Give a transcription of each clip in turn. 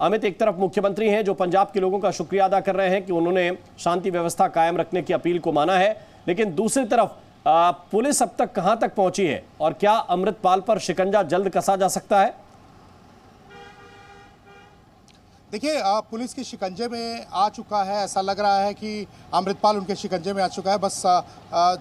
अमित, एक तरफ मुख्यमंत्री हैं जो पंजाब के लोगों का शुक्रिया अदा कर रहे हैं कि उन्होंने शांति व्यवस्था कायम रखने की अपील को माना है, लेकिन दूसरी तरफ पुलिस अब तक कहां तक पहुंची है और क्या अमृतपाल पर शिकंजा जल्द कसा जा सकता है? देखिए, पुलिस के शिकंजे में आ चुका है। ऐसा लग रहा है कि अमृतपाल उनके शिकंजे में आ चुका है। बस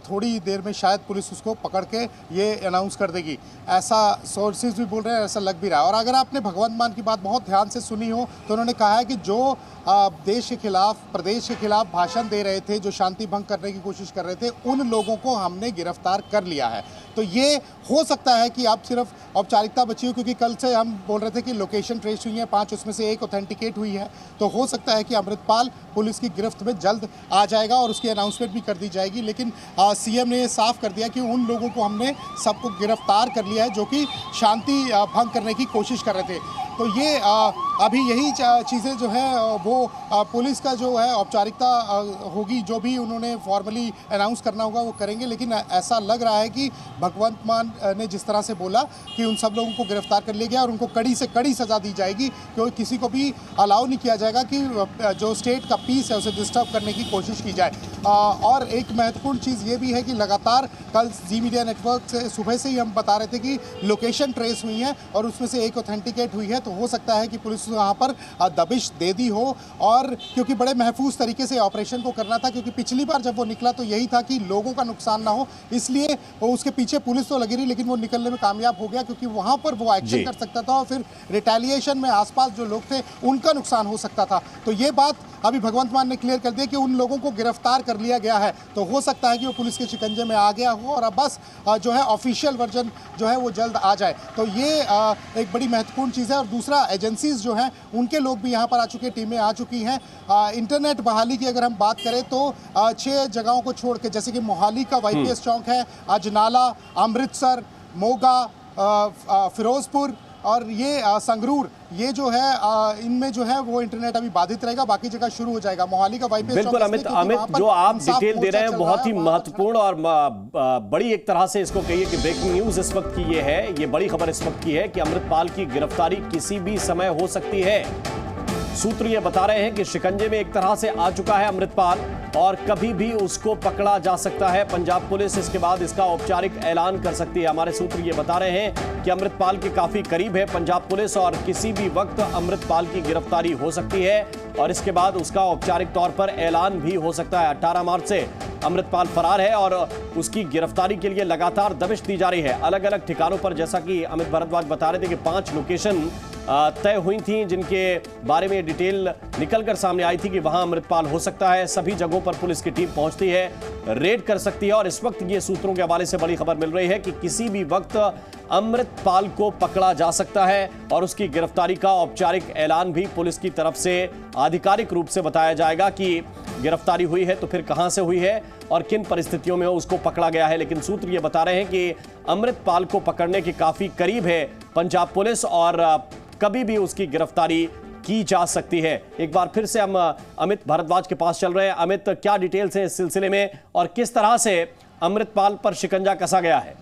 थोड़ी देर में शायद पुलिस उसको पकड़ के ये अनाउंस कर देगी, ऐसा सोर्सेज भी बोल रहे हैं, ऐसा लग भी रहा है। और अगर आपने भगवंत मान की बात बहुत ध्यान से सुनी हो तो उन्होंने कहा है कि जो देश के खिलाफ, प्रदेश के खिलाफ भाषण दे रहे थे, जो शांति भंग करने की कोशिश कर रहे थे, उन लोगों को हमने गिरफ्तार कर लिया है। तो ये हो सकता है कि अब सिर्फ औपचारिकता बची हो, क्योंकि कल से हम बोल रहे थे कि लोकेशन ट्रेस हुई है 5, उसमें से 1 ऑथेंटिकेट हुई है। तो हो सकता है कि अमृतपाल पुलिस की गिरफ्त में जल्द आ जाएगा और उसकी अनाउंसमेंट भी कर दी जाएगी। लेकिन सीएम ने साफ कर दिया कि उन लोगों को हमने सबको गिरफ्तार कर लिया है जो कि शांति भंग करने की कोशिश कर रहे थे। तो ये अभी यही चीज़ें जो है वो पुलिस का जो है औपचारिकता होगी, जो भी उन्होंने फॉर्मली अनाउंस करना होगा वो करेंगे। लेकिन ऐसा लग रहा है कि भगवंत मान ने जिस तरह से बोला कि उन सब लोगों को गिरफ्तार कर लिया गया और उनको कड़ी से कड़ी सज़ा दी जाएगी, क्योंकि किसी को भी अलाउ नहीं किया जाएगा कि जो स्टेट का पीस है उसे डिस्टर्ब करने की कोशिश की जाए। और एक महत्वपूर्ण चीज़ ये भी है कि लगातार कल जी मीडिया नेटवर्क से सुबह से ही हम बता रहे थे कि लोकेशन ट्रेस हुई है और उसमें से 1 ऑथेंटिकेट हुई है। तो हो सकता है कि पुलिस वहाँ पर दबिश दे दी हो, और क्योंकि बड़े महफूज तरीके से ऑपरेशन को करना था, क्योंकि पिछली बार जब वो निकला तो यही था कि लोगों का नुकसान ना हो, इसलिए उसके पीछे पुलिस तो लगी रही, लेकिन वो निकलने में कामयाब हो गया, क्योंकि वहाँ पर वो एक्शन कर सकता था और फिर रिटेलिएशन में आसपास जो लोग थे उनका नुकसान हो सकता था। तो ये बात अभी भगवंत मान ने क्लियर कर दिया कि उन लोगों को गिरफ्तार कर लिया गया है। तो हो सकता है कि वो पुलिस के शिकंजे में आ गया हो और अब बस जो है ऑफिशियल वर्जन जो है वो जल्द आ जाए। तो ये एक बड़ी महत्वपूर्ण चीज़ है। और दूसरा, एजेंसीज जो हैं उनके लोग भी यहाँ पर आ चुके हैं, टीमें आ चुकी हैं। इंटरनेट बहाली की अगर हम बात करें तो 6 जगहों को छोड़ के, जैसे कि मोहाली का वाईपीएस चौक है, अजनाला, अमृतसर, मोगा, फिरोजपुर और ये संगरूर, ये जो है इनमें जो है वो इंटरनेट अभी बाधित रहेगा, बाकी जगह शुरू हो जाएगा। मोहाली का वाईपीएस बिल्कुल अमित, जो आप डिटेल दे रहे हैं बहुत ही महत्वपूर्ण और बड़ी एक तरह से इसको कहिए कि ब्रेकिंग न्यूज इस वक्त की ये है, ये बड़ी खबर इस वक्त की है कि अमृतपाल की गिरफ्तारी किसी भी समय हो सकती है। सूत्र ये बता रहे हैं कि शिकंजे में एक तरह से आ चुका है अमृतपाल और कभी भी उसको पकड़ा जा सकता है। पंजाब पुलिस इसके बाद इसका औपचारिक ऐलान कर सकती है। हमारे सूत्र ये बता रहे हैं कि अमृतपाल के काफी करीब है पंजाब पुलिस और किसी भी वक्त अमृतपाल की गिरफ्तारी हो सकती है और इसके बाद उसका औपचारिक तौर पर ऐलान भी हो सकता है। 18 मार्च से अमृतपाल फरार है और उसकी गिरफ्तारी के लिए लगातार दबिश दी जा रही है अलग अलग ठिकानों पर। जैसा कि अमित भारद्वाज बता रहे थे कि 5 लोकेशन तय हुई थी जिनके बारे में डिटेल निकलकर सामने आई थी कि वहां अमृतपाल हो सकता है। सभी जगहों पर पुलिस की टीम पहुंचती है, रेड कर सकती है और इस वक्त ये सूत्रों के हवाले से बड़ी खबर मिल रही है कि किसी भी वक्त अमृतपाल को पकड़ा जा सकता है और उसकी गिरफ्तारी का औपचारिक ऐलान भी पुलिस की तरफ से आधिकारिक रूप से बताया जाएगा कि गिरफ्तारी हुई है तो फिर कहां से हुई है और किन परिस्थितियों में उसको पकड़ा गया है। लेकिन सूत्र ये बता रहे हैं कि अमृतपाल को पकड़ने के काफी करीब है पंजाब पुलिस और कभी भी उसकी गिरफ्तारी की जा सकती है। एक बार फिर से हम अमित भारद्वाज के पास चल रहे हैं। अमित, क्या डिटेल्स हैं इस सिलसिले में और किस तरह से अमृतपाल पर शिकंजा कसा गया है?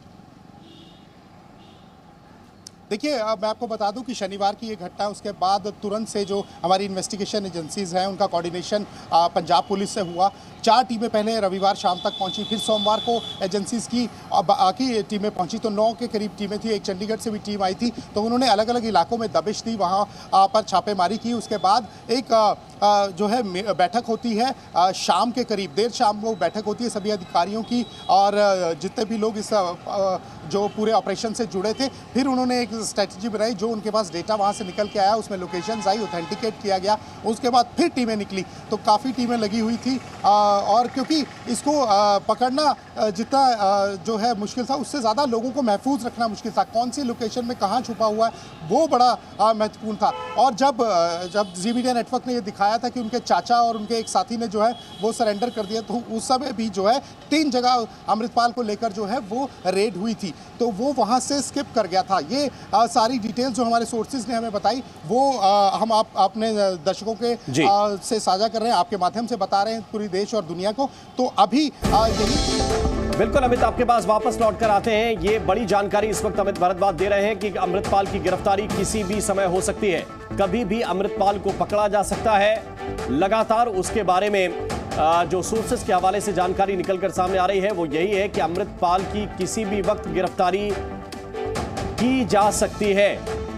देखिए, मैं आपको बता दूं कि शनिवार की ये घटना है, उसके बाद तुरंत से जो हमारी इन्वेस्टिगेशन एजेंसीज हैं उनका कोऑर्डिनेशन पंजाब पुलिस से हुआ। 4 टीमें पहले रविवार शाम तक पहुंची, फिर सोमवार को एजेंसीज की बाकी टीमें पहुंची, तो 9 के करीब टीमें थी। एक चंडीगढ़ से भी टीम आई थी, तो उन्होंने अलग अलग इलाकों में दबिश दी, वहाँ पर छापेमारी की। उसके बाद एक जो है बैठक होती है शाम के करीब, देर शाम वो बैठक होती है सभी अधिकारियों की और जितने भी लोग इस जो पूरे ऑपरेशन से जुड़े थे। फिर उन्होंने एक स्ट्रेटजी बनाई, जो उनके पास डेटा वहाँ से निकल के आया, उसमें लोकेशंस आई, ऑथेंटिकेट किया गया। उसके बाद फिर टीमें निकली, तो काफ़ी टीमें लगी हुई थी और क्योंकि इसको पकड़ना जितना जो है मुश्किल था, उससे ज़्यादा लोगों को महफूज रखना मुश्किल था। कौन सी लोकेशन में कहाँ छुपा हुआ है वो बड़ा महत्वपूर्ण था। और जब जी मीडिया नेटवर्क ने ये दिखाया था कि उनके चाचा और उनके एक साथी ने जो है वो सरेंडर कर दिया, तो उस समय भी जो है 3 जगह अमृतपाल को लेकर जो है वो रेड हुई थी, तो वो वहाँ से स्किप कर गया था। ये सारी डिटेल्स जो हमारे सोर्सेज ने हमें बताई वो हम अपने दर्शकों के से साझा कर रहे हैं, आपके माध्यम से बता रहे हैं पूरी देश और दुनिया को। तो अभी यही बिल्कुल अमित, आपके पास वापस लौट कर आते हैं। ये बड़ी जानकारी इस वक्त अमित भारद्वाज दे रहे हैं कि अमृतपाल की गिरफ्तारी किसी भी समय हो सकती है, कभी भी अमृतपाल को पकड़ा जा सकता है। लगातार उसके बारे में जो सोर्सेस के हवाले से जानकारी निकलकर सामने आ रही है वो यही है कि अमृतपाल की किसी भी वक्त गिरफ्तारी की जा सकती है।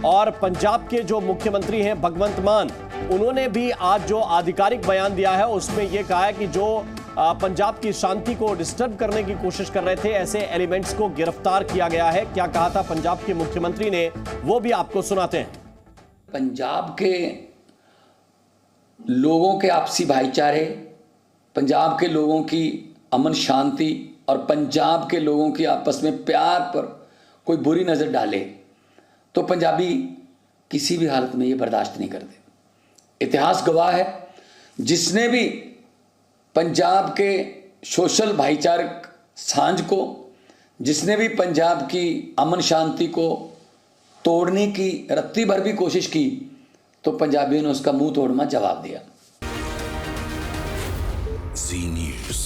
और पंजाब के जो मुख्यमंत्री हैं भगवंत मान, उन्होंने भी आज जो आधिकारिक बयान दिया है उसमें यह कहा है कि जो पंजाब की शांति को डिस्टर्ब करने की कोशिश कर रहे थे, ऐसे एलिमेंट्स को गिरफ्तार किया गया है। क्या कहा था पंजाब के मुख्यमंत्री ने, वो भी आपको सुनाते हैं। पंजाब के लोगों के आपसी भाईचारे, पंजाब के लोगों की अमन शांति और पंजाब के लोगों की आपस में प्यार पर कोई बुरी नज़र डाले तो पंजाबी किसी भी हालत में ये बर्दाश्त नहीं करते। इतिहास गवाह है, जिसने भी पंजाब के सोशल भाईचारक सांझ को, जिसने भी पंजाब की अमन शांति को तोड़ने की रत्ती भर भी कोशिश की तो पंजाबियों ने उसका मुंह तोड़ना जवाब दिया। Zee News.